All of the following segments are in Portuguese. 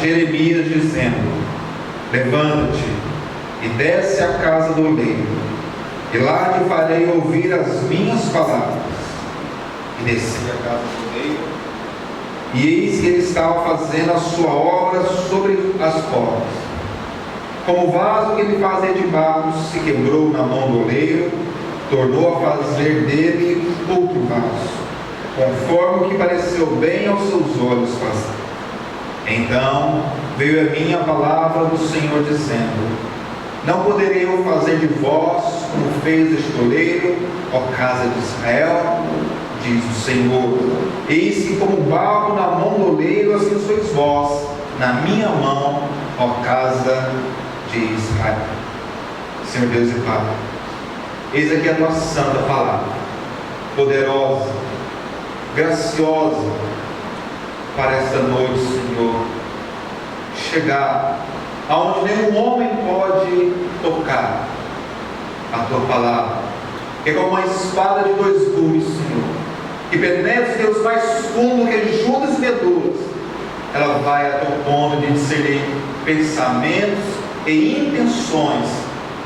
Jeremias, dizendo: levanta-te e desce à casa do oleiro, e lá te farei ouvir as minhas palavras. E desci à casa do oleiro, e eis que ele estava fazendo a sua obra sobre as portas. Como o vaso que ele fazia de barro se quebrou na mão do oleiro, tornou a fazer dele outro vaso, conforme o que pareceu bem aos seus olhos fazer. Então veio a mim a palavra do Senhor, dizendo: não poderei eu fazer de vós como fez este oleiro, ó casa de Israel? Diz o Senhor: eis que como barro na mão do oleiro, assim sois vós na minha mão, ó casa de Israel. Senhor Deus e Pai, eis aqui a tua santa palavra, poderosa, graciosa, para esta noite, Senhor, chegar aonde nenhum homem pode tocar a tua palavra, que é como uma espada de dois gumes, Senhor, que penetra os teus mais fundos que juntas e medulas. Ela vai a teu ponto de discernir pensamentos e intenções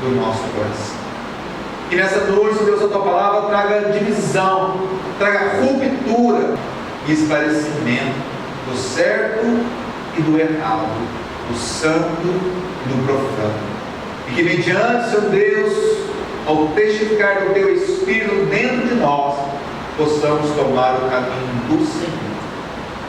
do nosso coração. Que nessa noite, Deus, a tua palavra traga divisão, traga ruptura e esclarecimento do certo e do errado, do santo e do profano. E que mediante, Seu Deus, ao testificar do Teu Espírito dentro de nós, possamos tomar o caminho do Senhor.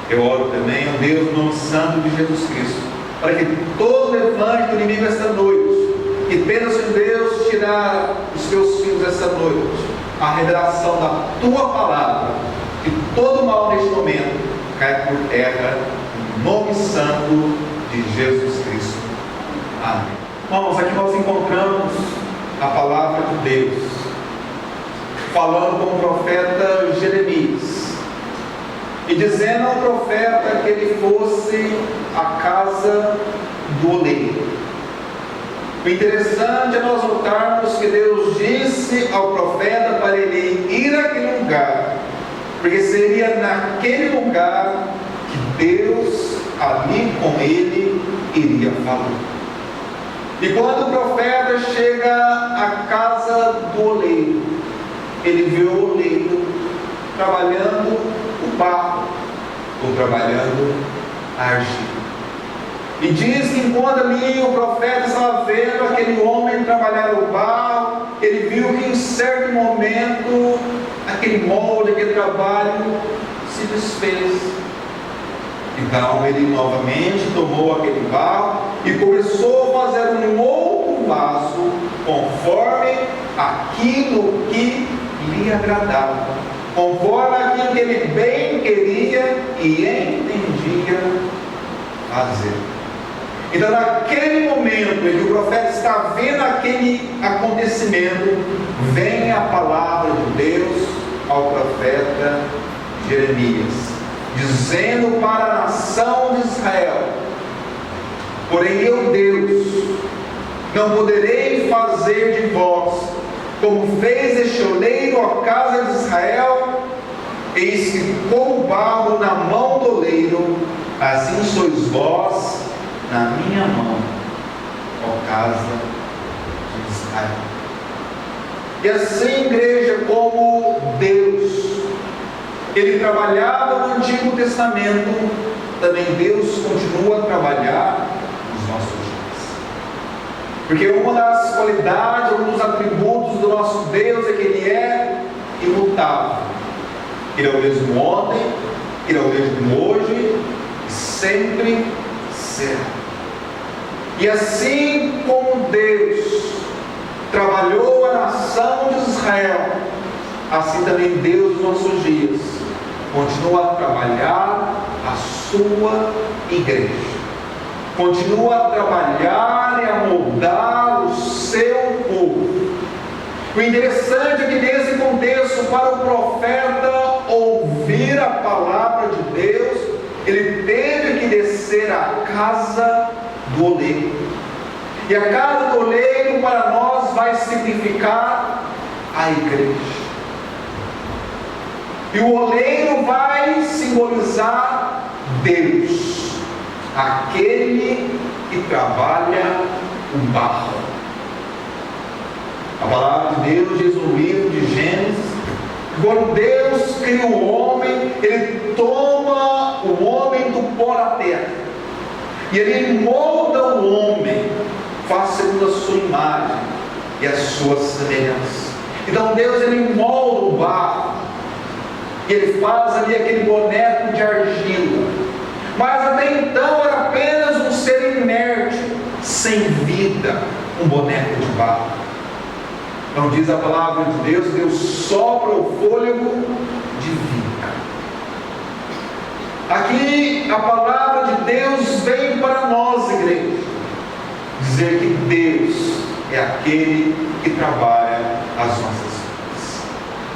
Eu oro também, ó Deus, no nome santo de Jesus Cristo, para que todo levante do inimigo esta noite, que tenda, Senhor Deus, tirar os Teus filhos esta noite, a revelação da Tua palavra, que todo mal neste momento cai por terra, no nome santo de Jesus Cristo. Amém. Vamos, aqui nós encontramos a palavra de Deus, falando com o profeta Jeremias, e dizendo ao profeta que ele fosse à casa do oleiro. O interessante é nós notarmos que Deus disse ao profeta para ele ir àquele lugar, porque seria naquele lugar que Deus ali com ele iria falar. E quando o profeta chega à casa do oleiro, ele vê o oleiro trabalhando o barro, ou trabalhando a argila. E diz que enquanto ali o profeta estava vendo aquele homem trabalhar o barro, ele viu que em certo momento aquele molde, aquele trabalho se desfez. Então ele novamente tomou aquele barro e começou a fazer um outro vaso conforme aquilo que lhe agradava, conforme aquilo que ele bem queria e entendia fazer. Então, naquele momento em que o profeta está vendo aquele acontecimento, vem a palavra de Deus ao profeta Jeremias, dizendo para a nação de Israel: porém eu, Deus, não poderei fazer de vós como fez este oleiro à casa de Israel. Eis que como barro na mão do oleiro, assim sois vós na minha mão, ó casa de Israel. E assim, igreja, como Deus, Ele trabalhava no Antigo Testamento, também Deus continua a trabalhar nos nossos dias. Porque uma das qualidades, um dos atributos do nosso Deus é que Ele é imutável. Ele é o mesmo ontem, Ele é o mesmo hoje e sempre será. E assim como Deus trabalhou a nação de Israel, assim também Deus nos nossos dias continua a trabalhar a sua igreja, continua a trabalhar e a moldar o seu povo. O interessante é que nesse contexto, para o profeta ouvir a palavra de Deus, ele teve que descer à casa do oleiro. E a casa do oleiro para nós vai significar a igreja. E o oleiro vai simbolizar Deus. aquele que trabalha o barro. A palavra de Deus diz no livro de Gênesis, quando Deus cria o homem, Ele toma o homem do pó da terra, e Ele molda o homem, faz segundo a sua imagem e a sua semelhança. Então Deus, Ele molda o barro, e Ele faz ali aquele boneco de argila, mas até então era apenas um ser inerte, sem vida, um boneco de barro. Então diz a palavra de Deus, Deus sopra o fôlego de vida. Aqui a palavra de Deus vem para nós, igreja, dizer que Deus é aquele que trabalha as nossas vidas.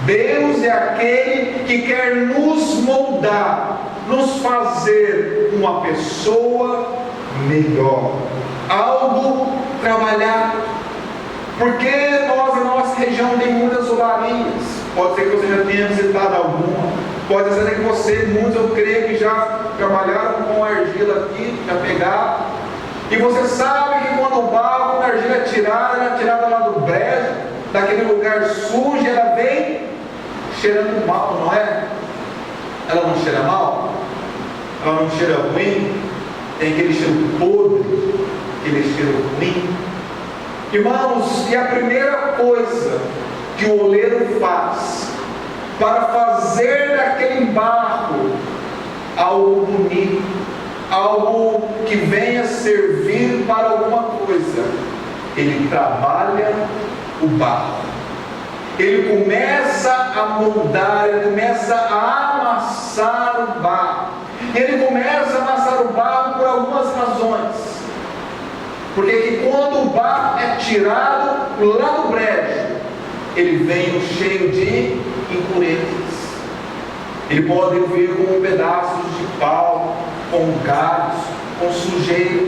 Deus é aquele que quer nos moldar, nos fazer uma pessoa melhor, algo trabalhado. Porque nós, na nossa região, tem muitas olarias. Pode ser que você já tenha visitado alguma. Pode ser que você, muitos eu creio que já trabalharam com argila aqui, já pegaram. E você sabe que quando o barro, quando a argila é tirada lá do brejo, daquele lugar sujo, ela vem cheirando mal, não é? Ela não cheira mal? Ela não cheira ruim? Tem aquele cheiro podre, aquele cheiro ruim. Irmãos, e a primeira coisa que o oleiro faz para fazer daquele barro algo bonito, algo que venha servir para alguma coisa, ele trabalha o barro, ele começa a moldar, ele começa a amassar o barro, e ele começa a amassar o barro por algumas razões. Porque que quando o barro é tirado lá do brejo, ele vem cheio de impurezas. Ele pode vir com pedaços de pau, com galhos, com sujeira.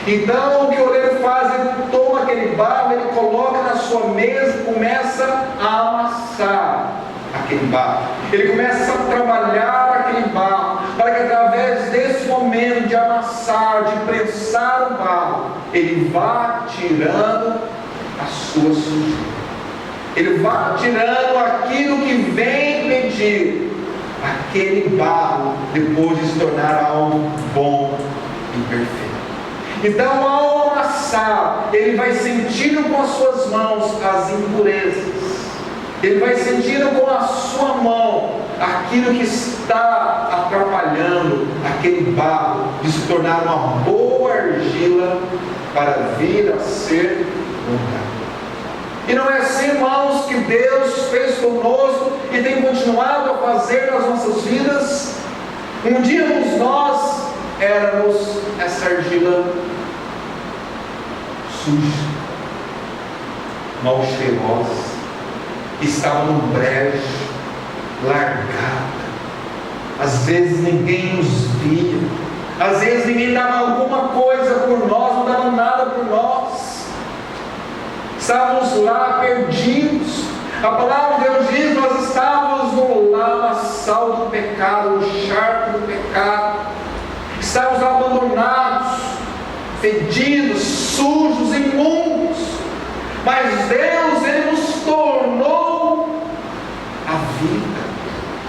Então o que o oleiro faz? Ele toma aquele barro, ele coloca na sua mesa e começa a amassar aquele barro. Ele começa a trabalhar aquele barro, para que através desse momento de amassar, de prensar o barro, ele vá tirando a sua sujeira. Ele vá tirando aquilo que vem impedir aquele barro depois de se tornar algo bom e perfeito. Então, ao amassar, ele vai sentindo com as suas mãos as impurezas. Ele vai sentindo com a sua mão aquilo que está atrapalhando aquele barro de se tornar uma boa argila para vir a ser moldado. E não é assim, irmãos, que Deus fez conosco e tem continuado a fazer nas nossas vidas. Um dia nós éramos essa argila suja, mal cheirosa, estava no brejo, largada. Às vezes ninguém nos via, às vezes ninguém dava alguma coisa por nós, não dava nada por nós. Estávamos lá perdidos. A palavra de Deus diz: nós estávamos no lamaçal do pecado, no charco do pecado. Estávamos abandonados, fedidos, sujos, imundos. Mas Deus, Ele nos tornou a vida.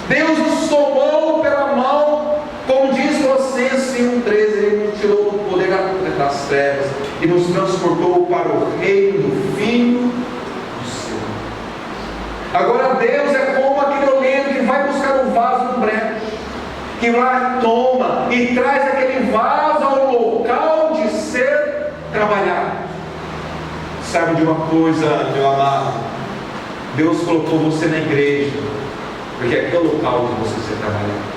Deus nos tomou pela mão, como diz Colossenses 1,13, Ele nos tirou do poder das trevas e nos transportou para o reino do Filho do Seu. Agora Deus é como aquele oleiro que vai buscar um vaso no brejo, que lá toma e traz aquele vaso ao local de ser trabalhado. Sabe de uma coisa, meu amado? Deus colocou você na igreja, porque aqui é o local de você ser trabalhado.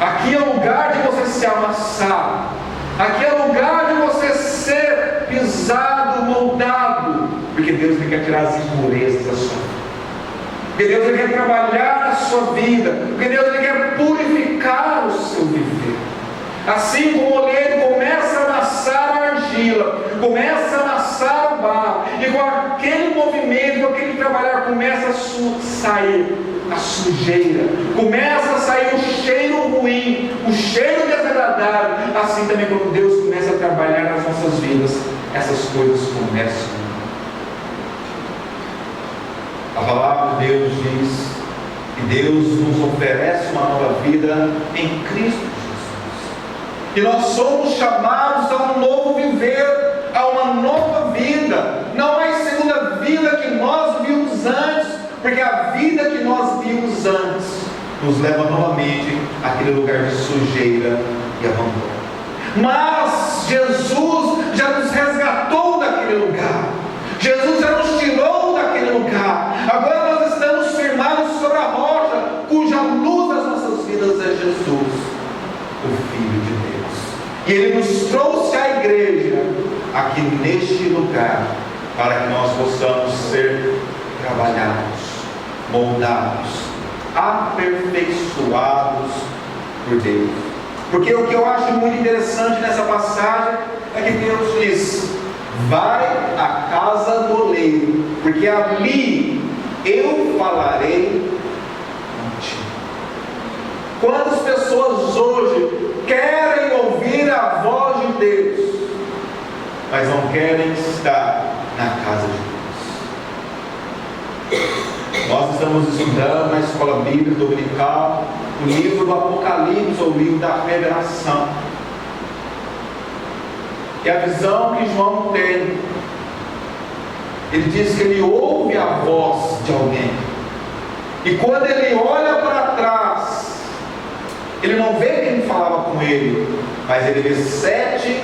Aqui é o lugar de você se amassar. Aqui é o lugar de você ser pisado, moldado. Porque Deus Ele quer tirar as impurezas da sua vida. Porque Deus Ele quer trabalhar a sua vida. Porque Deus Ele quer purificar o seu viver. Assim como o oleiro começa a amassar a argila, começa a amassar o barro, e com aquele movimento, com aquele trabalhar, começa a sair a sujeira, começa a sair o cheiro ruim, o cheiro desagradável desagradável. Assim também, quando Deus começa a trabalhar nas nossas vidas, essas coisas começam. A palavra de Deus diz que Deus nos oferece uma nova vida em Cristo Jesus. E nós somos chamados a um novo viver, a uma nova vida. Não a segunda vida que nós vimos antes, porque a vida que nós vimos antes nos leva novamente àquele lugar de sujeira e abandono. Mas Jesus já nos resgatou daquele lugar. Jesus já nos tirou daquele lugar. Agora nós estamos firmados sobre a rocha, cuja luz das nossas vidas é Jesus, o Filho de Deus. E Ele nos trouxe à igreja, aqui neste lugar, para que nós possamos ser trabalhados, moldados, aperfeiçoados por Deus. Porque o que eu acho muito interessante nessa passagem é que Deus diz: vai à casa do oleiro, porque ali eu falarei contigo. Quantas pessoas hoje querem ouvir a voz de Deus, mas não querem estar na casa de Deus? Nós estamos estudando na escola bíblica dominical o livro do Apocalipse, ou o livro da Revelação. E a visão que João tem, ele diz que ele ouve a voz de alguém, e quando ele olha para trás, ele não vê quem falava com ele, mas ele vê 7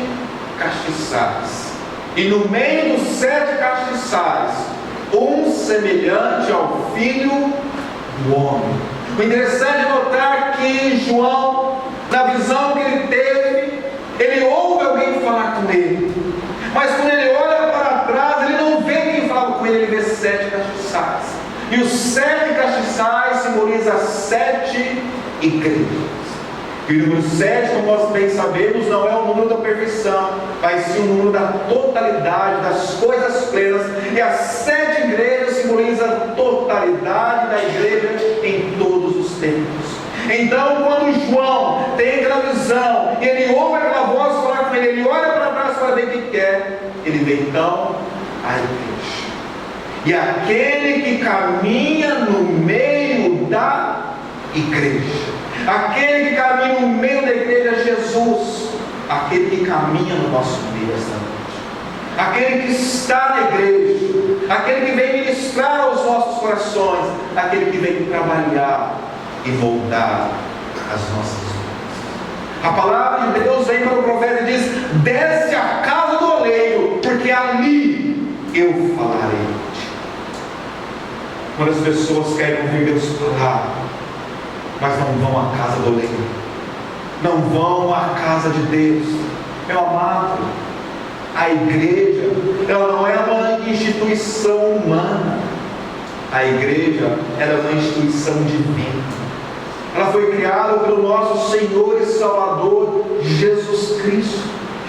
castiçais, e no meio dos 7 castiçais, um semelhante ao Filho do Homem. O interessante é notar que João, na visão que ele teve, ele ouve alguém falar com ele, mas quando ele olha para trás, ele não vê quem falava com ele, ele vê 7 castiçais. E os 7 castiçais simbolizam as 7 igrejas. E o número 7, como nós bem sabemos, não é o número da perfeição, mas sim o número da totalidade, das coisas plenas. E as 7 igrejas simbolizam a totalidade da igreja em todos os tempos. Então, quando João tem aquela visão, e ele ouve aquela voz falar com ele, ele olha para trás para ver o que quer, ele vê então a igreja. E aquele que caminha no meio da igreja, aquele que caminha no meio da igreja é Jesus, aquele que caminha no nosso meio esta noite, aquele que está na igreja, aquele que vem ministrar aos nossos corações, aquele que vem trabalhar e moldar as nossas vidas. A palavra de Deus vem para o profeta e diz: desce à casa do oleiro, porque ali eu falarei contigo. Quando as pessoas querem ouvir Deus falar, mas não vão à casa do oleiro, não vão à casa de Deus. Meu amado, a igreja, ela não é uma instituição humana. A igreja, ela é uma instituição divina. Ela foi criada pelo nosso Senhor e Salvador Jesus Cristo.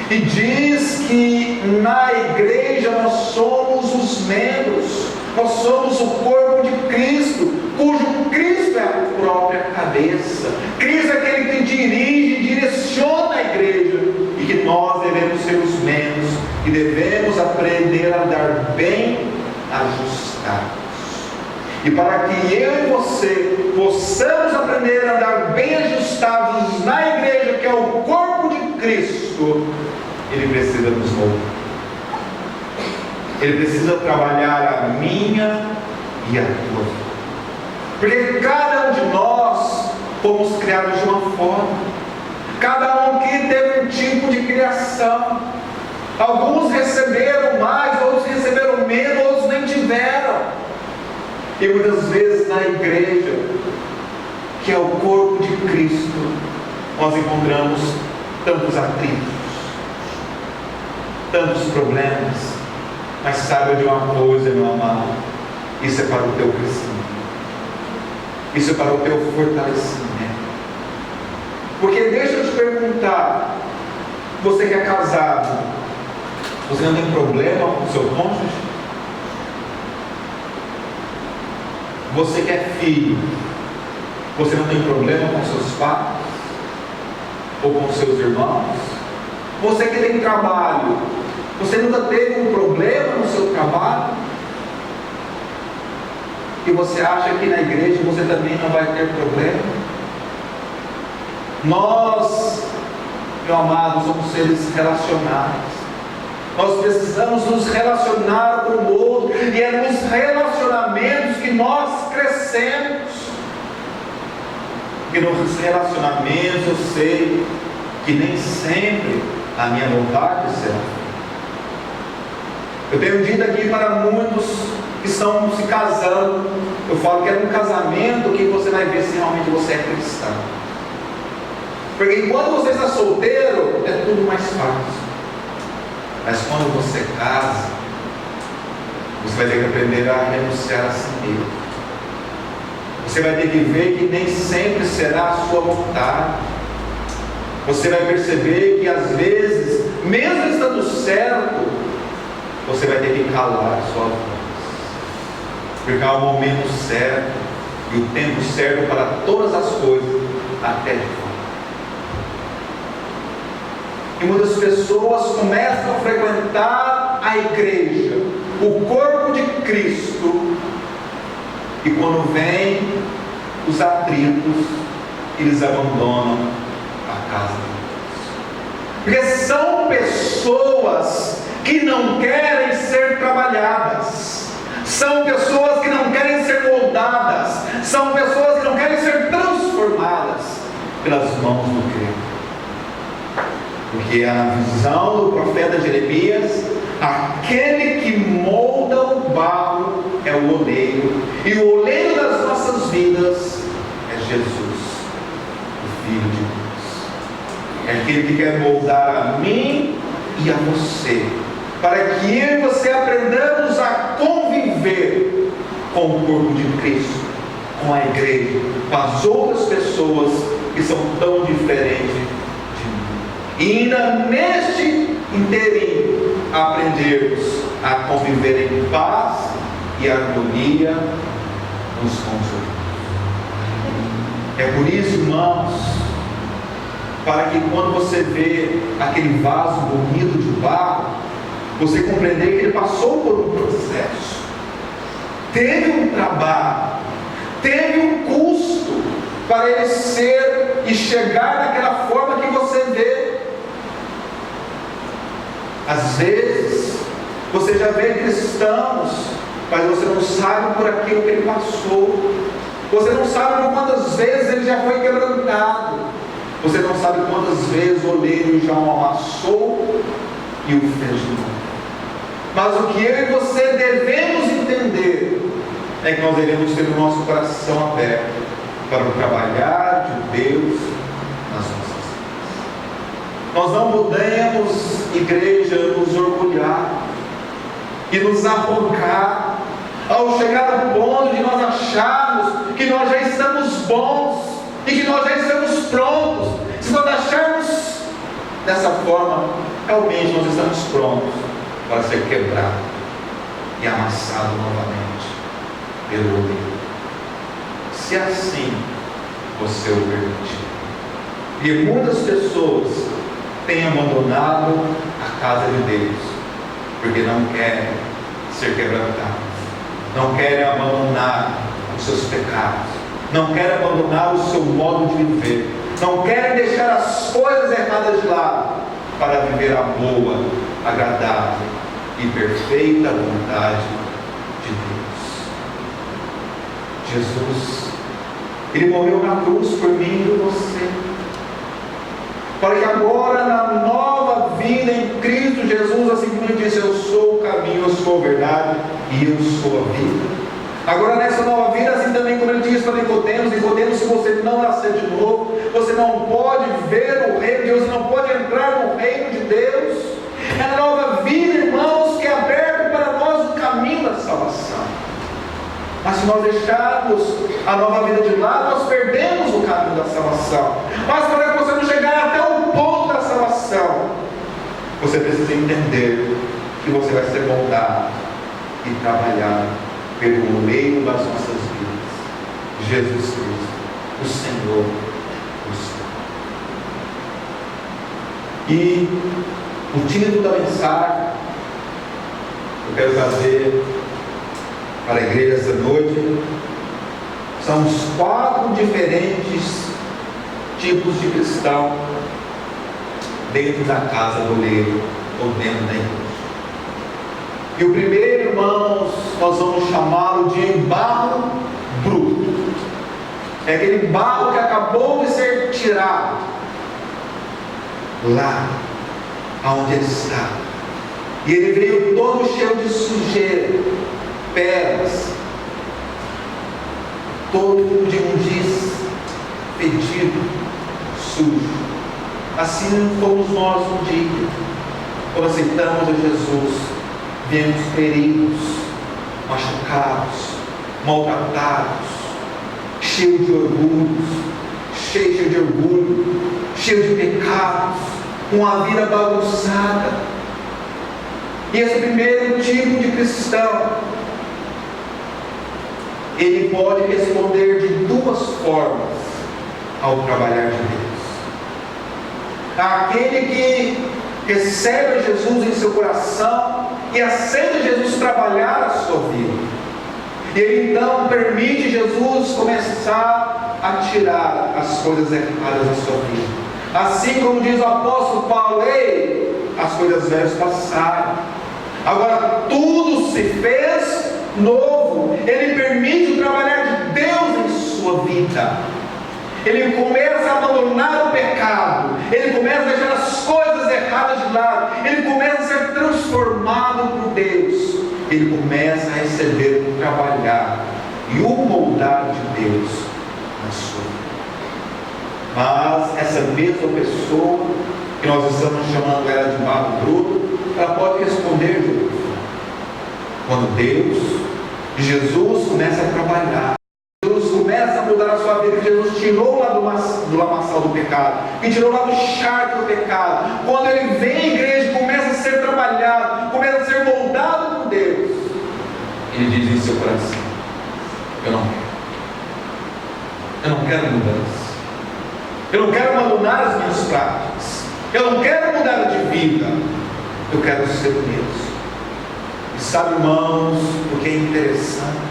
E diz que na igreja nós somos os membros, nós somos o corpo de Cristo, cujo Cristo é a própria cabeça. Cristo é aquele que dirige e direciona a igreja, e que nós devemos ser os membros, e devemos aprender a andar bem ajustados. E para que eu e você possamos aprender a andar bem ajustados na igreja, que é o corpo de Cristo, Ele precisa nos moldar. Ele precisa trabalhar a minha e a tua vida. Porque cada um de nós fomos criados de uma forma. Cada um aqui teve um tipo de criação. Alguns receberam mais, outros receberam menos, outros nem tiveram. E muitas vezes na igreja, que é o corpo de Cristo, nós encontramos tantos atritos, tantos problemas. Mas saiba de uma coisa, meu amado, isso é para o teu crescimento, isso é para o teu fortalecimento. Porque deixa eu te perguntar, você que é casado, você não tem problema com o seu cônjuge? Você que é filho, você não tem problema com seus pais? ou com seus irmãos? Você que tem trabalho, você nunca teve um problema no seu trabalho? E você acha que na igreja você também não vai ter problema? Nós, meu amado, somos seres relacionais. Nós precisamos nos relacionar com o outro, e é nos relacionamentos que nós crescemos. Porque nos relacionamentos eu sei que nem sempre a minha vontade será. Eu tenho dito aqui para muitos que estão se casando, eu falo que é um casamento que você vai ver se realmente você é cristão. Porque enquanto você está solteiro, é tudo mais fácil. Mas quando você casa, você vai ter que aprender a renunciar a si mesmo. Você vai ter que ver que nem sempre será a sua vontade. Você vai perceber que às vezes, mesmo estando certo, você vai ter que calar a sua voz. Porque há o momento certo e o tempo certo para todas as coisas, até de fora. E muitas pessoas começam a frequentar a igreja, o corpo de Cristo, e quando vem os atritos, eles abandonam a casa de Deus. Porque são pessoas que não querem ser trabalhadas, são pessoas que não querem ser moldadas, são pessoas que não querem ser transformadas pelas mãos do Cristo. Porque a visão do profeta Jeremias, aquele que molda o barro é o oleiro, e o oleiro das nossas vidas é Jesus, o Filho de Deus. É aquele que quer moldar a mim e a você, para que eu e você aprendamos a conviver com o corpo de Cristo, com a igreja, com as outras pessoas que são tão diferentes. E ainda neste inteirinho aprendermos a conviver em paz e harmonia uns com os outros. É por isso, irmãos, para que quando você vê aquele vaso bonito de barro, você compreender que ele passou por um processo, teve um trabalho, teve um custo para ele ser e chegar daquela forma que você vê. Às vezes, você já vê cristãos, mas você não sabe por aquilo que ele passou. Você não sabe por quantas vezes ele já foi quebrantado. Você não sabe quantas vezes o oleiro já o amassou e o fez de novo. Mas o que eu e você devemos entender é que nós devemos ter o nosso coração aberto para o trabalhar de Deus nas nossas vidas. Nós não podemos, igreja, nos orgulhar e nos arrogar ao chegar ao ponto de nós acharmos que nós já estamos bons e que nós já estamos prontos. Se nós acharmos dessa forma, realmente nós estamos prontos para ser quebrado e amassado novamente pelo oleiro. Se assim você o permitir. E muitas pessoas têm abandonado a casa de Deus, porque não querem ser quebrantados, não querem abandonar os seus pecados, não querem abandonar o seu modo de viver, não querem deixar as coisas erradas de lado, para viver a boa, agradável e perfeita vontade de Deus. Jesus, Ele morreu na cruz por mim e por você, para que agora na nova vida em Cristo Jesus, assim como Ele disse, eu sou o caminho, eu sou a verdade e eu sou a vida. Agora nessa nova vida, assim também como Ele disse para Nicodemos, se você não nascer de novo, você não pode ver o reino de Deus, você não pode entrar no reino de Deus. É a nova vida, irmãos, que é aberto para nós o caminho da salvação. Mas se nós deixarmos a nova vida de lado, nós perdemos o caminho da salvação. Mas para que você não chegar até o ponto da salvação, você precisa entender que você vai ser moldado e trabalhado pelo oleiro das nossas vidas, Jesus Cristo, o Senhor, o Senhor. E o título da mensagem que eu quero trazer para a igreja esta noite são os 4 diferentes tipos de cristão dentro da casa do oleiro ou dentro da igreja. E o primeiro, irmãos, nós vamos chamá-lo de barro bruto. É aquele barro que acabou de ser tirado lá onde ele está. E ele veio todo cheio de sujeira, pedras, todo de imundícia, fedido, sujo. Assim fomos nós um dia, quando aceitamos a Jesus, viemos feridos, machucados, maltratados, cheios de orgulho, cheios de pecados, com a vida bagunçada. E esse primeiro tipo de cristão, ele pode responder de 2 formas ao trabalhar de Deus. Aquele que recebe Jesus em seu coração e aceita Jesus trabalhar a sua vida. E ele então permite Jesus começar a tirar as coisas erradas da sua vida. Assim como diz o apóstolo Paulo: ei, as coisas velhas passaram, agora tudo se fez novo. Ele permite o trabalhar de Deus em sua vida. Ele começa a abandonar o pecado, ele começa a deixar as coisas erradas de lado, ele começa a ser transformado por Deus, ele começa a receber o trabalhar e o moldar de Deus na sua vida. Mas essa mesma pessoa, que nós estamos chamando ela de barro bruto, ela pode responder de outra forma. Quando Deus, Jesus começa a trabalhar, Jesus começa a mudar a sua vida, que Jesus tirou lá do lamaçal do pecado, que tirou lá do charco do pecado. Quando ele vem à igreja e começa a ser trabalhado, começa a ser moldado por Deus, ele diz em seu coração: eu não quero mudança, eu não quero abandonar as minhas práticas, eu não quero mudar de vida, eu quero ser Deus. E sabe, irmãos, o que é interessante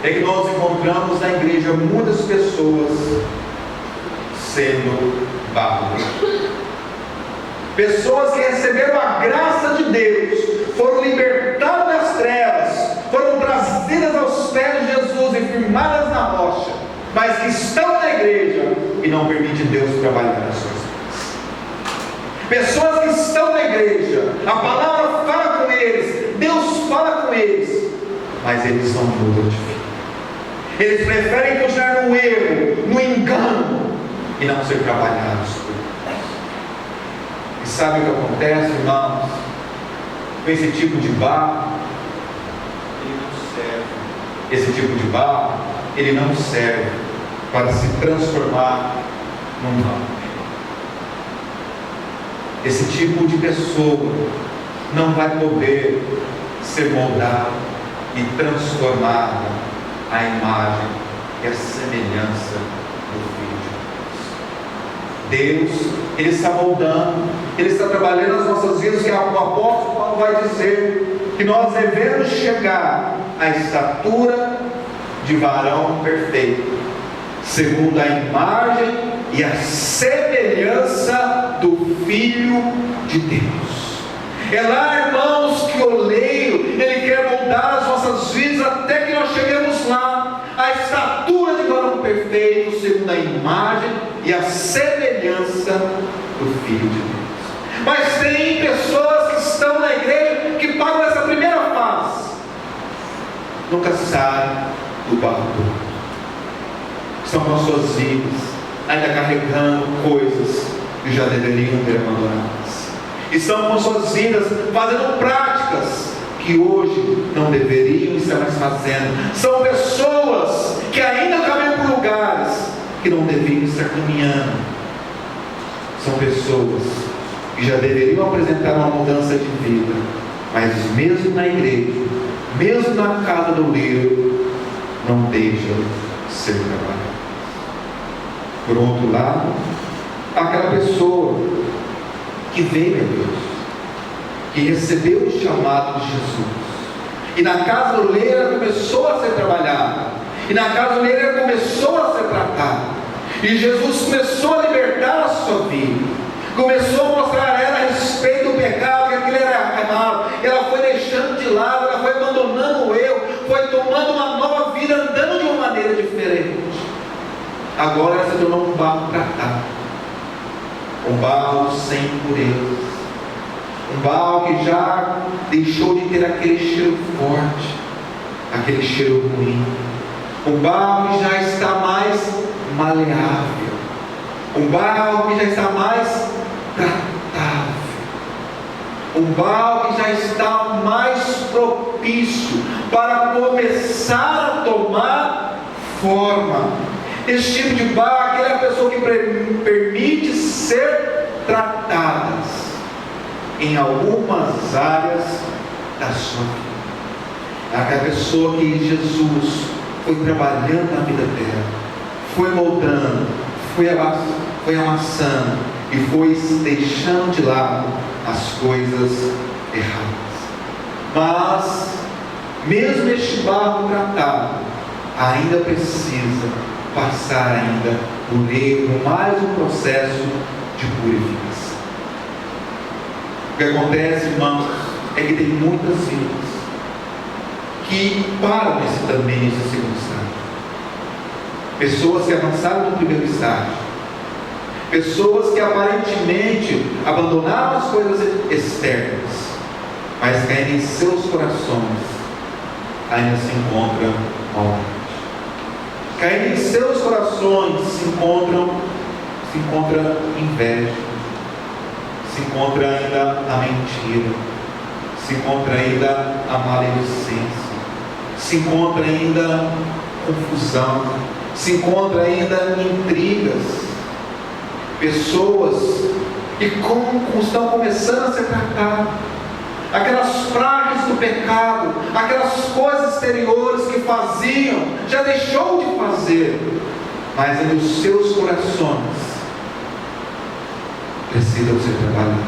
é que nós encontramos na igreja muitas pessoas sendo barro. Pessoas que receberam a graça de Deus, foram libertadas das trevas, foram trazidas aos pés de Jesus e firmadas na rocha, mas que estão na igreja e não permitem Deus trabalhar nas suas vidas. Pessoas que estão na igreja, a palavra fala com eles, Deus fala com eles, mas eles não mudam de vida. Eles preferem continuar no erro, no engano, e não ser trabalhados por Deus. E sabe o que acontece, irmãos? Com esse tipo de barro, ele não serve. Esse tipo de barro, ele não serve para se transformar num barro. Esse tipo de pessoa não vai poder ser moldada e transformada a imagem e a semelhança do Filho de Deus. Deus, Ele está moldando, Ele está trabalhando nas nossas vidas, que o apóstolo Paulo vai dizer que nós devemos chegar à estatura de varão perfeito, segundo a imagem e a semelhança do Filho de Deus. É lá, irmãos, que o oleiro, ele quer moldar as nossas vidas até que nós cheguemos lá, a estatura de varão perfeito, segundo a imagem e a semelhança do Filho de Deus. Mas tem pessoas que estão na igreja que pagam essa primeira fase, nunca saem do barro, estão com as suas vidas ainda carregando coisas que já deveriam ter abandonadas. Estão com suas vidas fazendo práticas que hoje não deveriam estar mais fazendo. São pessoas que ainda caminham por lugares que não deveriam estar caminhando. São pessoas que já deveriam apresentar uma mudança de vida, mas mesmo na igreja, mesmo na casa do oleiro, não deixam ser trabalhados. Por outro lado, aquela pessoa que veio a Deus, que recebeu o chamado de Jesus, e na casa do oleiro começou a ser trabalhada, e na casa do oleiro começou a ser tratada, e Jesus começou a libertar a sua vida, começou a mostrar a ela a respeito do pecado, que aquilo era errado. Ela foi deixando de lado, ela foi abandonando o eu, foi tomando uma nova vida, andando de uma maneira diferente. Agora ela se tornou um barro tratado, um barro sem impurezas, um barro que já deixou de ter aquele cheiro forte, aquele cheiro ruim, um barro que já está mais maleável, um barro que já está mais tratável, um barro que já está mais propício para começar a tomar forma. Esse tipo de barro é aquela pessoa que permite ser tratadas em algumas áreas da sua vida. É aquela pessoa que Jesus foi trabalhando na vida dela, foi moldando, foi amassando e foi deixando de lado as coisas erradas. Mas mesmo este barro tratado ainda precisa passar ainda por mais um processo de purificação. O que acontece, irmãos, é que tem muitas vidas que param nesse segundo estágio. Pessoas que avançaram no primeiro estágio, pessoas que aparentemente abandonaram as coisas externas, mas que ainda em seus corações ainda se encontram maldade. Que ainda em seus corações se encontra inveja, se encontra ainda a mentira, se encontra ainda a maledicência, se encontra ainda confusão, se encontra ainda intrigas. Pessoas que estão começando a ser tratadas, aquelas pragas do pecado, aquelas coisas exteriores que faziam, já deixou de fazer, mas nos seus corações precisam ser trabalhados,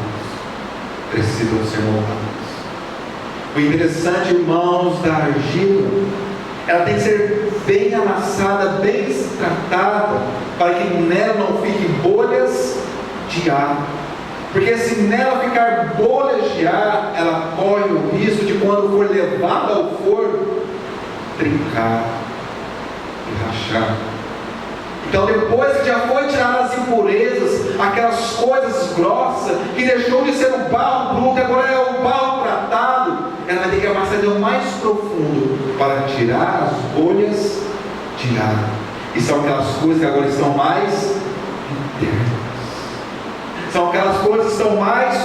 precisam ser moldados. O interessante, irmãos, da argila, ela tem que ser bem amassada, bem tratada, para que nela não fiquem bolhas de ar. Porque se nela ficar bolhas de ar, ela corre o risco de, quando for levada ao forno, trincar e rachar. Então, depois que já foi tirada as impurezas, aquelas coisas grossas, que deixou de ser o barro bruto, agora é o barro tratado, ela vai ter que amassar ainda mais profundo para tirar as bolhas de ar. E são aquelas coisas que agora estão mais internas. São aquelas coisas que estão mais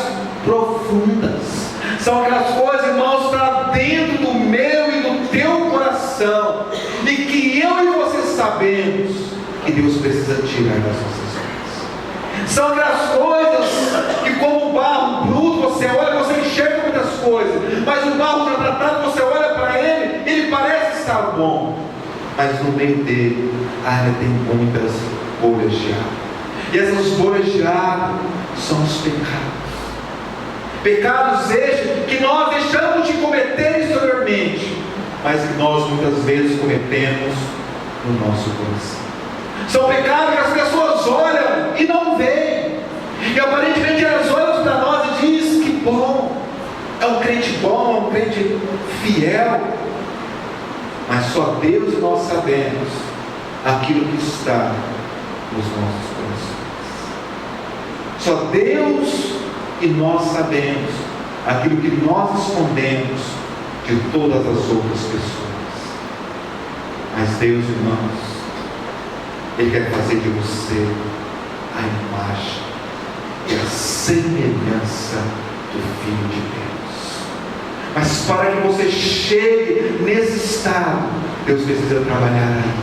profundas. São aquelas coisas, irmãos, para dentro do meu e do teu coração. E que eu e você sabemos que Deus precisa tirar das nossas vidas. São aquelas coisas que, como o barro bruto, você olha, você enxerga muitas coisas. Mas o barro já tratado, você olha para ele, ele parece estar bom. Mas no meio dele, ainda tem muitas bolhas de ar. E essas bolhas de ar são os pecados. Pecados estes que nós deixamos de cometer exteriormente, mas que nós muitas vezes cometemos no nosso coração. São pecados que as pessoas olham e não veem. E aparentemente elas olham para nós e dizem: que bom, é um crente bom, é um crente fiel. Mas só Deus e nós sabemos aquilo que está nos nossos corações. Só Deus e nós sabemos aquilo que nós escondemos de todas as outras pessoas. Mas Deus, irmãos, Ele quer fazer de você a imagem e a semelhança do Filho de Deus. Mas para que você chegue nesse estado, Deus precisa trabalhar aí,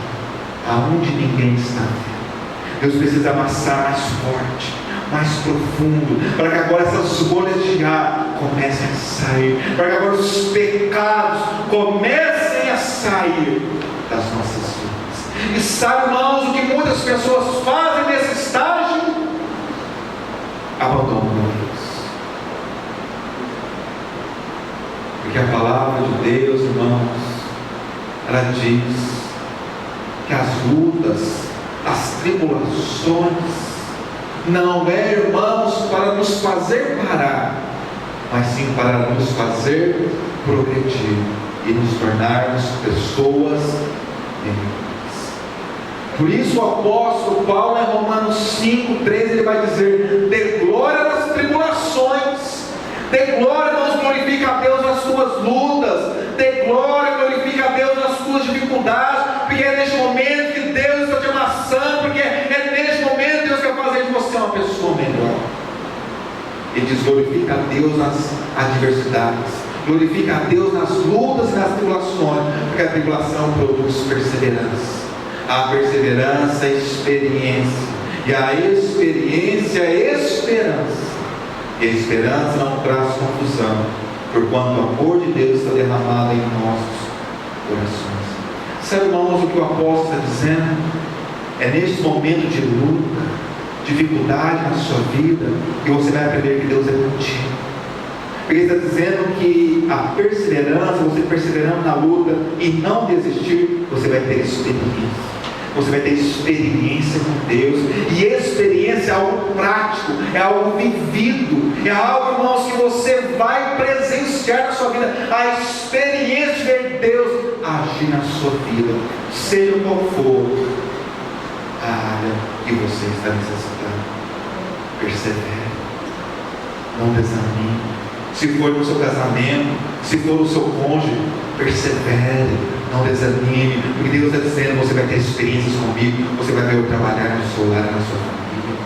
aonde ninguém está vendo. Deus precisa amassar mais forte, mais profundo, para que agora essas bolhas de ar comecem a sair, para que agora os pecados comecem a sair das nossas vidas. E sabe, irmãos, o que muitas pessoas fazem nesse estágio? Abandonam Deus. Porque a palavra de Deus, irmãos, ela diz que as lutas, as tribulações, não é, irmãos, para nos fazer parar, mas sim para nos fazer progredir e nos tornarmos pessoas melhores. Por isso o apóstolo Paulo, em Romanos 5:13, ele vai dizer: dê glória nas tribulações, dê glória, irmãos, glorifica a Deus nas suas lutas, dê glória, glorifica a Deus nas suas dificuldades, porque é neste momento que Deus está te amassando, porque é neste momento que Deus quer fazer de você uma pessoa melhor. Ele diz: glorifica a Deus nas adversidades, glorifica a Deus nas lutas e nas tribulações, porque a tribulação produz perseverança, a perseverança é experiência, e a experiência é esperança, e a esperança não traz confusão, porquanto o amor de Deus está derramado em nossos corações. Sabe, irmãos, o que o apóstolo está dizendo? É neste momento de luta, dificuldade na sua vida, que você vai aprender que Deus é contigo. Ele está dizendo que a perseverança, você perseverando na luta e não desistir, você vai ter experiência. Você vai ter experiência com Deus. E experiência é algo prático, é algo vivido, é algo, irmãos, que você vai presenciar na sua vida. A experiência de ver Deus agir na sua vida, seja qual for a área que você está necessitando. Persevere, não desanime. Se for no seu casamento, se for no seu cônjuge, persevere, não desanime, porque Deus está dizendo: você vai ter experiências comigo, você vai ver eu trabalhar no seu lar, na sua família.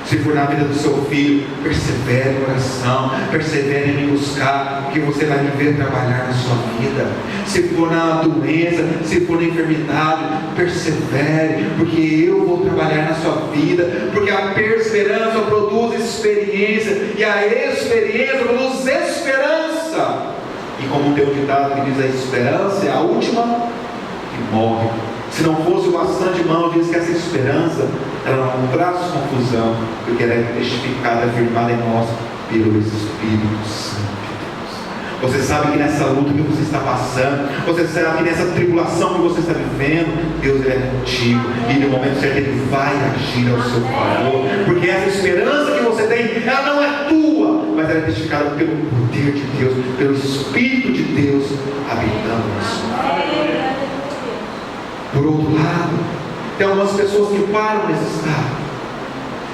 Se for na vida do seu filho, persevere em oração, persevere em me buscar, porque você vai me ver trabalhar na sua vida. Se for na doença, se for na enfermidade, persevere, porque eu vou trabalhar na sua vida, porque a perseverança produz experiência, e a experiência produz esperança. E como tem um ditado que diz: a esperança é a última que morre. Se não fosse bastante, irmão, diz que essa esperança, ela não traz confusão, porque ela é testificada, afirmada em nós pelo Espírito Santo de Deus. Você sabe que nessa luta que você está passando, você sabe que nessa tribulação que você está vivendo, Deus é contigo, e no momento certo Ele vai agir ao seu favor, porque essa esperança que você tem, ela não é tua, mas ela é testificada pelo poder de Deus, pelo Espírito de Deus habitando na sua vida. Por outro lado, tem algumas pessoas que param nesse estado,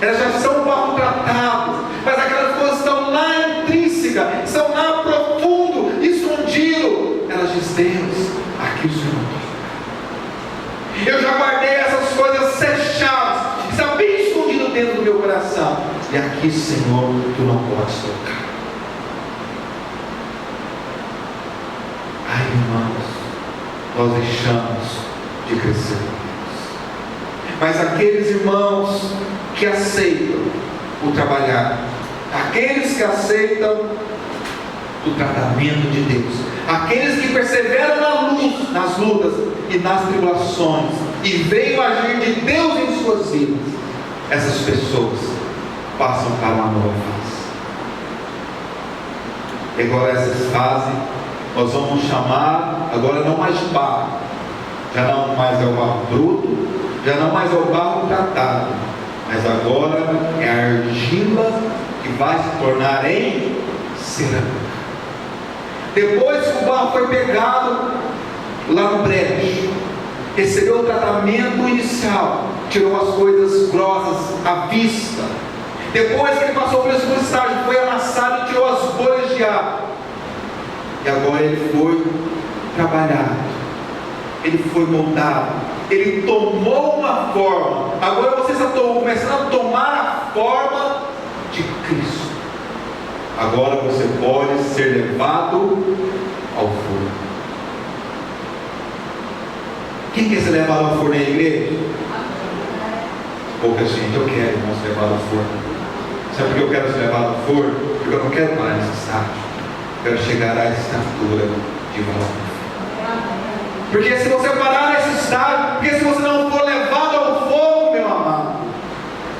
elas já são maltratadas, mas aquelas coisas estão lá intrínsecas, estão lá profundo, escondido. Elas dizem: Deus, aqui o Senhor toca. Eu já guardei essas coisas fechadas, está bem escondido dentro do meu coração, e aqui, Senhor, tu não podes tocar. Ai, irmãos, nós deixamos de crescer. Mas aqueles irmãos que aceitam o trabalhar, aqueles que aceitam o tratamento de Deus, aqueles que perseveram nas lutas e nas tribulações, e veem o agir de Deus em suas vidas, essas pessoas passam para uma nova fase. E agora essa fase nós vamos chamar, agora não mais de barro, já não mais é o barro bruto, já não mais é o barro tratado, mas agora é a argila que vai se tornar em cerâmica. Depois que o barro foi pegado lá no brejo, recebeu o tratamento inicial, tirou as coisas grossas à vista. Depois que ele passou por esse estágio, foi amassado e tirou as bolhas de água. E agora ele foi trabalhado, ele foi moldado, ele tomou uma forma. Agora você está começando a tomar a forma de Cristo. Agora você pode ser levado ao forno. Quem quer ser levado ao forno na igreja? Pouca gente. Eu quero, irmãos, ser levado ao forno. Sabe por que eu quero ser levado ao forno? Porque eu não quero parar nesse estágio. Eu quero chegar à estatura de valor. Porque se você parar nesse estágio, porque se você não for levado ao fogo, meu amado,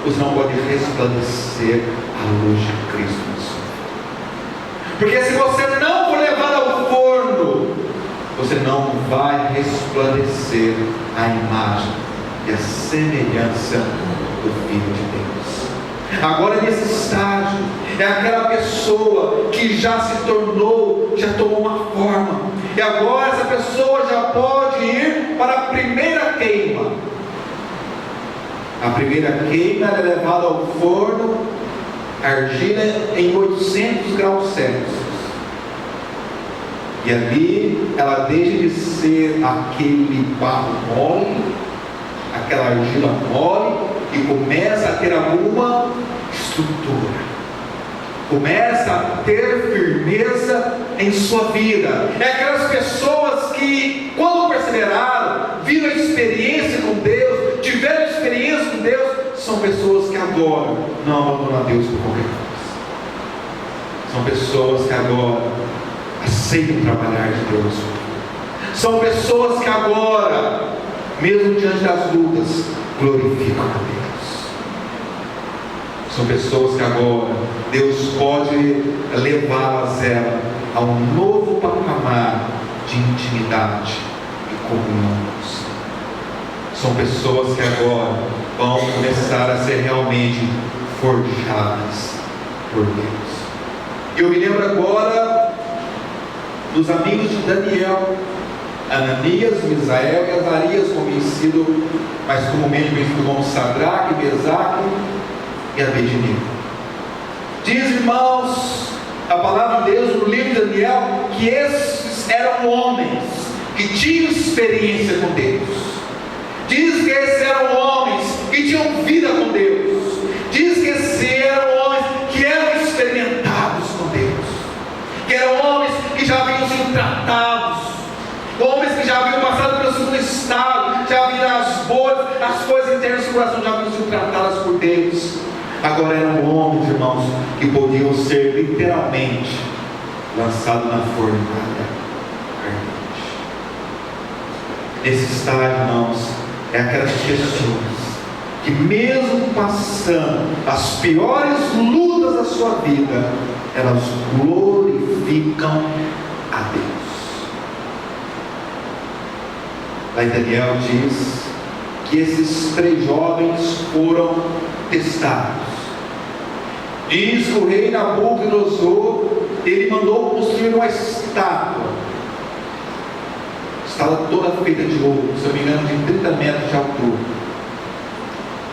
você não pode resplandecer a luz de Cristo na sua vida. Porque se você não for levado ao fogo, você não vai resplandecer a imagem e a semelhança do Filho de Deus. Agora, nesse estágio, é aquela pessoa que já se tornou, já tomou uma forma, e agora essa pessoa já pode ir para a primeira queima. A primeira queima é levada ao forno, argila em 800 graus Celsius. E ali ela deixa de ser aquele barro mole, aquela argila mole, e começa a ter alguma estrutura, começa a ter firmeza em sua vida. É aquelas pessoas que, quando perseveraram, viram a experiência com Deus, tiveram experiência com Deus, são pessoas que agora não abandonam a Deus por qualquer coisa. São pessoas que agora aceitam trabalhar de Deus. São pessoas que agora, mesmo diante das lutas, glorificam a Deus. São pessoas que agora Deus pode levá-las a um novo patamar de intimidade e comunhão. São pessoas que agora vão começar a ser realmente forjadas por Deus. Eu me lembro agora dos amigos de Daniel, Ananias, Misael e Azarias, conhecido mais comumente conhecido como Sadraque, Mesaque e Abednego. Diz, irmãos, a palavra de Deus no livro de Daniel, que esses eram homens que tinham experiência com Deus. Diz que esses eram homens que tinham vida com Deus. Diz que esses eram homens que eram experimentados com Deus, que eram homens que já haviam sido tratados, homens que já haviam passado pelo segundo estado, já haviam as boas, as coisas internas do coração já haviam sido tratadas por Deus. Agora eram homens, irmãos, que podiam ser literalmente lançados na fornalha ardente. Nesse estágio, irmãos, é aquelas pessoas que, mesmo passando as piores lutas da sua vida, elas glorificam a Deus. Lá em Daniel diz que esses 3 jovens foram testados. Diz que o rei Nabucodonosor, ele mandou construir uma estátua. Estátua toda feita de ouro, se eu não me engano, de 30 metros de altura.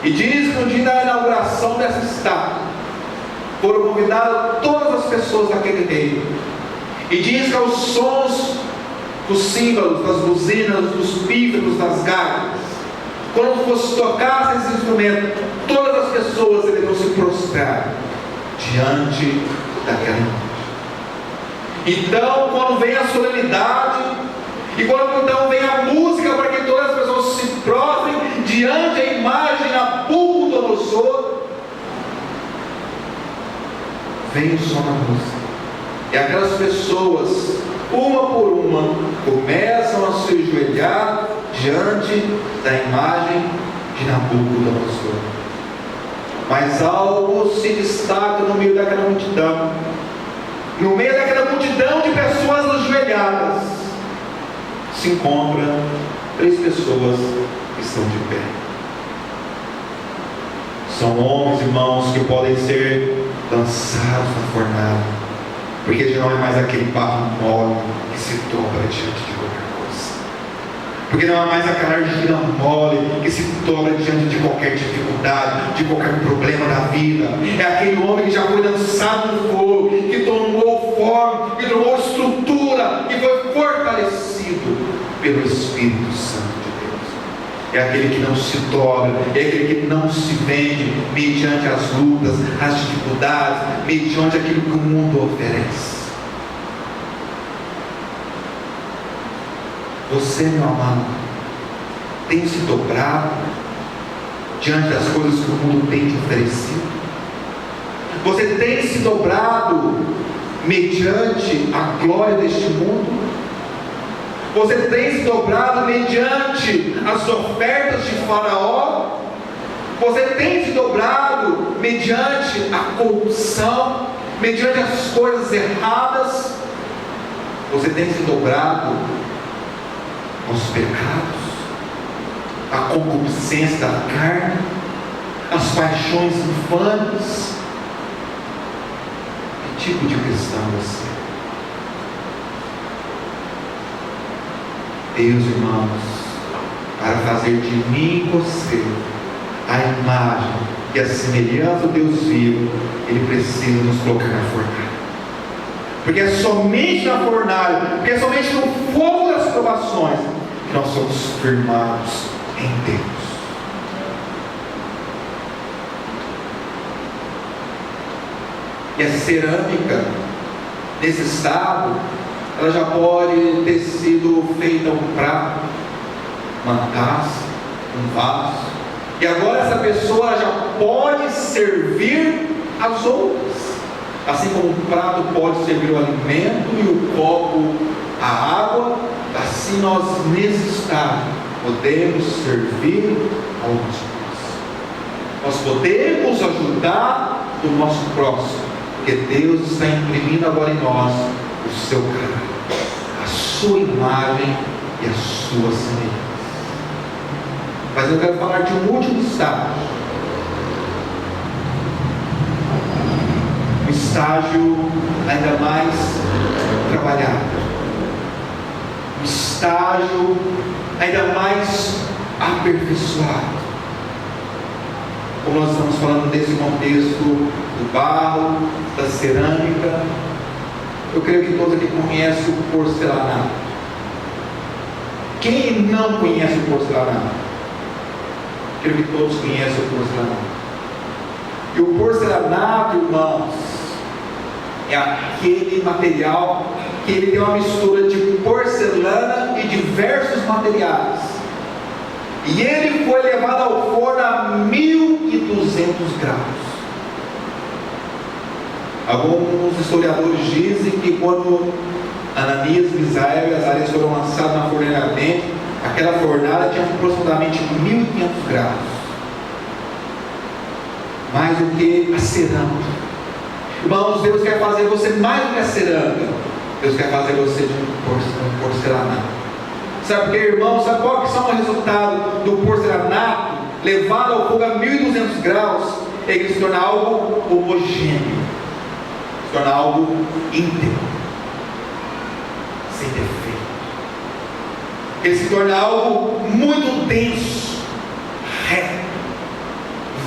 E diz que no dia da inauguração dessa estátua, foram convidadas todas as pessoas daquele reino. E diz que aos sons dos símbolos, das buzinas, dos pífanos, das gaitas, quando fosse tocar esses instrumentos, todas as pessoas deveriam se prostrar diante daquela imagem. Então, quando vem a solenidade, e quando então vem a música para que todas as pessoas se prostrem diante da imagem de Nabucodonosor, vem o som da música, e aquelas pessoas, uma por uma, começam a se ajoelhar diante da imagem de Nabucodonosor. Mas algo se destaca no meio daquela multidão. No meio daquela multidão de pessoas ajoelhadas, se encontram 3 pessoas que estão de pé. São homens, irmãos, que podem ser lançados na fornalha, porque já não é mais aquele barro mole que se dobra diante de qualquer coisa, porque não é mais aquela argila mole que se dobra diante de qualquer dificuldade, de qualquer problema da vida. É aquele homem que já foi lançado no fogo, que tomou forma, que tomou estrutura, que foi fortalecido pelo Espírito Santo de Deus. É aquele que não se dobra, é aquele que não se vende mediante as lutas, as dificuldades, mediante aquilo que o mundo oferece. Você, meu amado, tem se dobrado diante das coisas que o mundo tem te oferecido? Você tem se dobrado mediante a glória deste mundo? Você tem se dobrado mediante as ofertas de Faraó? Você tem se dobrado mediante a corrupção, mediante as coisas erradas? Você tem se dobrado aos pecados, à concupiscência da carne, às paixões infames. Que tipo de cristão você é? Deus, irmãos, para fazer de mim e você a imagem e a semelhança do Deus vivo, Ele precisa nos colocar na fornalha. Porque é somente na fornalha, porque é somente no fogo das provações que nós somos firmados em Deus. E a cerâmica, nesse estado, ela já pode ter sido feita um prato, uma taça, um vaso. E agora essa pessoa já pode servir as outras. Assim como o prato pode servir o alimento e o copo a água, assim nós nesse estado podemos servir a outros. Nós podemos ajudar o nosso próximo, porque Deus está imprimindo agora em nós o seu caráter, a sua imagem e a sua semelhança. Mas eu quero falar de um último estágio. Um estágio ainda mais trabalhado. Um estágio ainda mais aperfeiçoado. Como nós estamos falando desse contexto do barro, da cerâmica, eu creio que todos aqui conhecem o porcelanato. Quem não conhece o porcelanato? Creio que todos conhecem o porcelanato. E o porcelanato, irmãos, é aquele material que ele tem uma mistura de porcelana e diversos materiais. E ele foi levado ao forno a 1200 graus. Alguns historiadores dizem que quando Ananias, Misael e Azarias foram lançados na fornalha ardente, aquela fornalha tinha aproximadamente 1500 graus. Mais do que a cerâmica. Irmãos, Deus quer fazer você mais do que a cerâmica. Deus quer fazer você de um porcelanato. Sabe por quê, irmãos? Sabe qual que são o resultado do porcelanato levado ao fogo a 1200 graus? É que ele se torna algo homogêneo, se torna algo íntegro, sem defeito. Ele se torna algo muito denso, reto,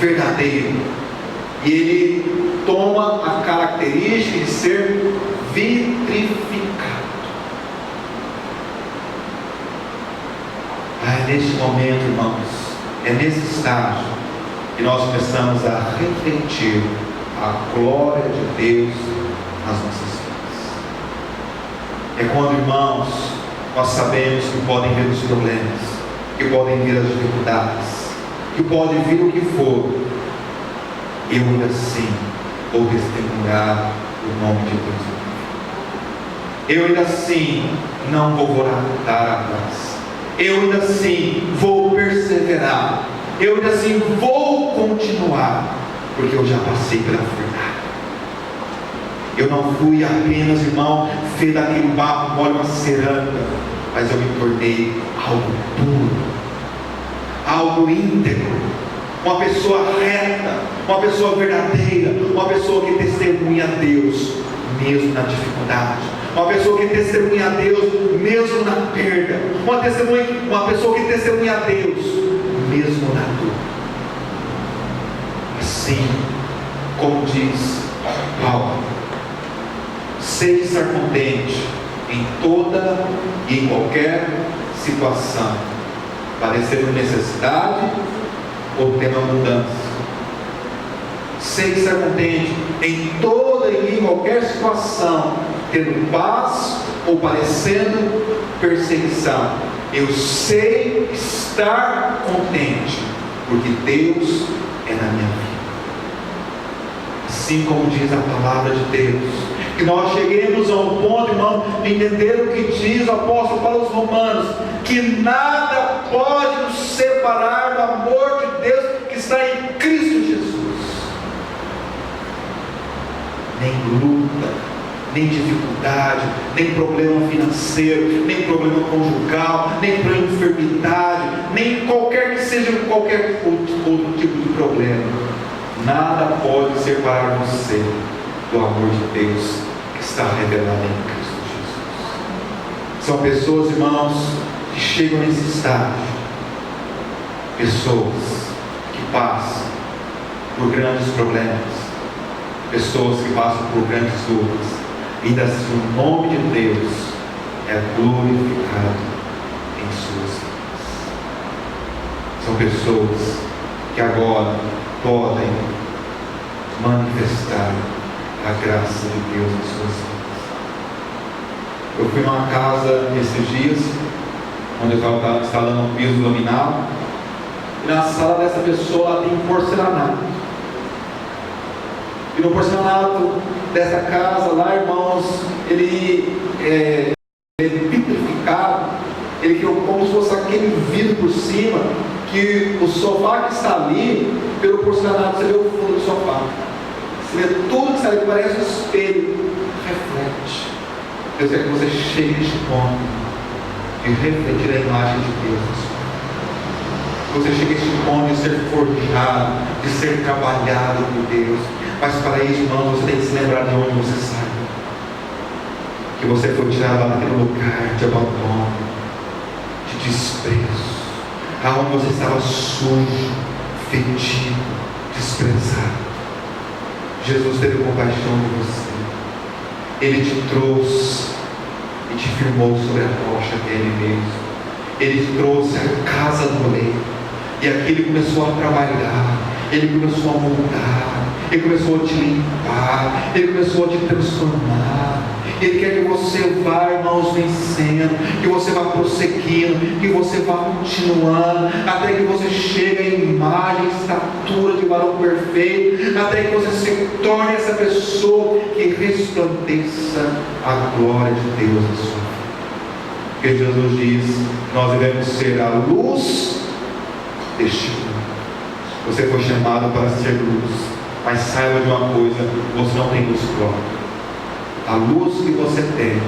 verdadeiro. E ele toma a característica de ser vitrificado. É neste momento, irmãos, é nesse estágio que nós começamos a refletir a glória de Deus nas nossas vidas. É quando, irmãos, nós sabemos que podem vir os problemas, que podem vir as dificuldades, que pode vir o que for, eu ainda assim vou testemunhar o nome de Deus. Eu ainda assim não vou voltar atrás. Eu ainda assim vou perseverar. Eu ainda assim vou continuar, porque eu já passei pela fornalha. Eu não fui apenas, irmão, feito daquele barro mole, uma cerâmica, mas eu me tornei algo puro, algo íntegro, uma pessoa reta, uma pessoa verdadeira, uma pessoa que testemunha a Deus mesmo na dificuldade, uma pessoa que testemunha a Deus mesmo na perda, uma pessoa que testemunha a Deus mesmo na dor. Assim como diz Paulo, sei estar contente em toda e em qualquer situação, padecendo necessidade ou tendo abundância. Sei estar contente em toda e em qualquer situação, tendo paz ou padecendo perseguição. Eu sei estar contente, porque Deus é na minha vida. Assim como diz a palavra de Deus, que nós cheguemos a um ponto, irmão, de entender o que diz o apóstolo para os romanos, que nada pode nos separar do amor de Deus que está em Cristo Jesus. Nem luta, nem dificuldade, nem problema financeiro, nem problema conjugal, nem problema de enfermidade, nem qualquer que seja qualquer outro tipo de problema. Nada pode separar você do amor de Deus que está revelado em Cristo Jesus. São pessoas, irmãos, que chegam nesse estágio, pessoas que passam por grandes problemas, pessoas que passam por grandes lutas, ainda assim o nome de Deus é glorificado em suas vidas. São pessoas que agora podem manifestar a graça de Deus em suas vidas. Eu fui numa casa esses dias, onde eu estava instalando um piso laminado, e na sala dessa pessoa lá tem porcelanato. E no porcelanato dessa casa lá, irmãos, ele é vitrificado, ele criou como se fosse aquele vidro por cima, que o sofá que está ali, pelo porcelanato, você vê o fundo do sofá. Você vê tudo que está ali, parece um espelho, reflete. Deus quer que você chegue neste ponto de refletir a imagem de Deus na sua vida. Você chegue neste ponto de ser forjado, de ser trabalhado por Deus. Mas para isso, irmão, você tem que se lembrar de onde você saiu. Que você foi tirado lá naquele lugar de abandono, de desprezo, aonde você estava sujo, fedido, desprezado. Jesus teve compaixão de você. Ele te trouxe e te firmou sobre a rocha que é Ele mesmo. Ele te trouxe a casa do oleiro. E aqui Ele começou a trabalhar. Ele começou a moldar. Ele começou a te limpar. Ele começou a te transformar. Ele quer que você vá, irmãos, vencendo, que você vá prosseguindo, que você vá continuando, até que você chegue à imagem, estatura de varão perfeito, até que você se torne essa pessoa que resplandeça a glória de Deus na sua vida. Porque Jesus diz que nós devemos ser a luz deste mundo. Você foi chamado para ser luz, mas saiba de uma coisa: você não tem luz própria. A luz que você tem,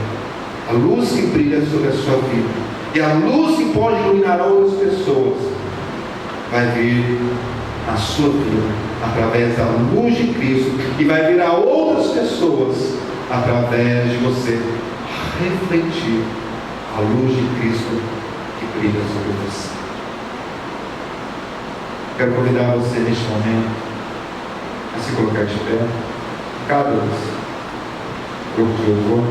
a luz que brilha sobre a sua vida, e a luz que pode iluminar outras pessoas, vai vir na sua vida através da luz de Cristo, e vai vir a outras pessoas através de você refletir a luz de Cristo que brilha sobre você. Quero convidar você neste momento a se colocar de pé, cada vez. Grupo de louvor.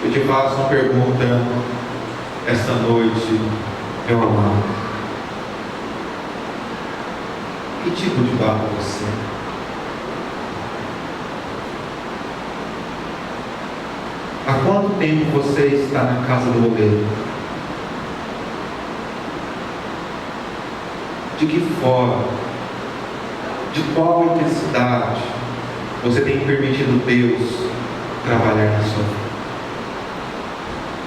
Eu te faço uma pergunta esta noite, meu amado. Que tipo de barro você é? Há quanto tempo você está na casa do oleiro? De que forma, de qual intensidade você tem permitido Deus trabalhar na sua vida?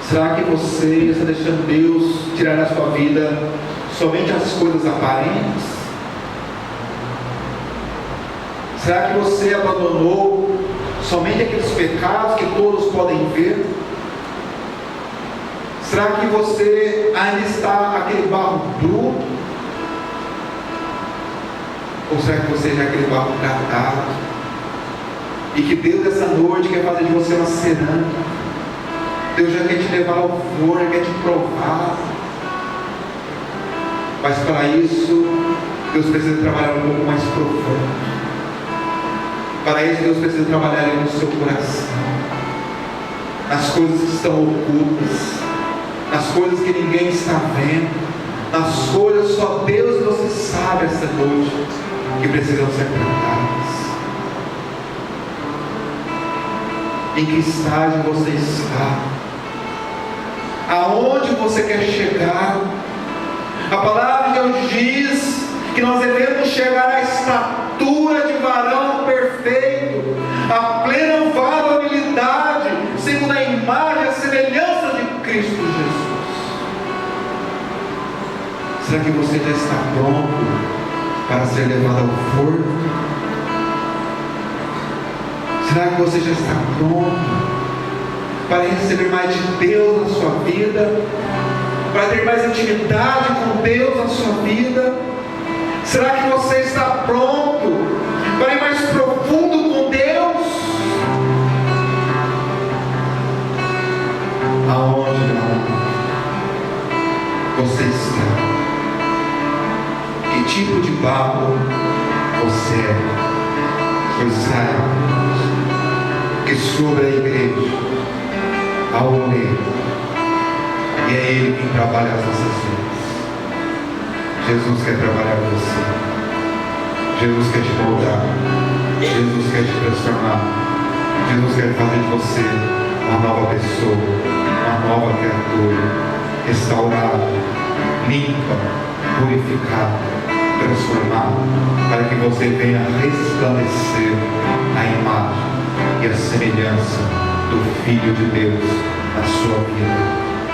Será que você está deixando Deus tirar da sua vida somente as coisas aparentes? Será que você abandonou somente aqueles pecados que todos podem ver? Será que você ainda está aquele barro bruto? Ou será que você já é aquele barro tratado? E que Deus essa noite quer fazer de você uma cerâmica. Deus já quer te levar ao forno, quer te provar. Mas para isso, Deus precisa trabalhar um pouco mais profundo. Para isso, Deus precisa trabalhar no seu coração, nas coisas que estão ocultas, nas coisas que ninguém está vendo, nas coisas só Deus e você sabe essa noite, que precisam ser tratadas. Em que estágio você está? Aonde você quer chegar? A palavra de Deus diz que nós devemos chegar à estatura de varão perfeito, a plena varonilidade, segundo a imagem e a semelhança de Cristo Jesus. Será que você já está pronto para ser levado ao forno? Será que você já está pronto para receber mais de Deus na sua vida? Para ter mais intimidade com Deus na sua vida? Será que você está pronto para ir mais profundo com Deus? Aonde, meu amor, você está? Que tipo de barro você é? Pois saiba que sobre a igreja há um oleiro, e é Ele quem trabalha as nossas vidas. Jesus quer trabalhar com você. Jesus quer te moldar. Jesus quer te transformar. Jesus quer fazer de você uma nova pessoa, uma nova criatura, restaurada, limpa, purificada, transformada, para que você venha resplandecer a imagem e a semelhança do Filho de Deus na sua vida,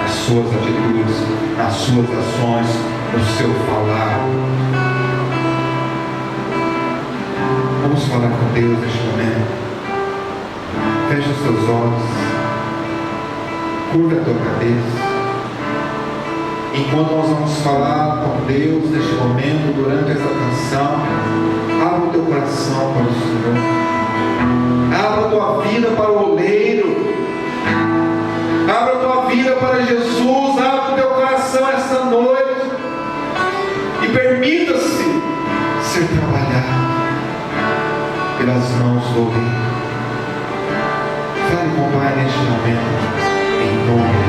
nas suas atitudes, nas suas ações, no seu falar. Vamos falar com Deus neste momento. Fecha os teus olhos, curva a tua cabeça. Enquanto nós vamos falar com Deus neste momento, durante essa canção, abra o teu coração para o Senhor. Abra a tua vida para o oleiro. Abra a tua vida para Jesus. Abra o teu coração esta noite. E permita-se ser trabalhado pelas mãos do oleiro. Fale com o Pai neste momento, em nome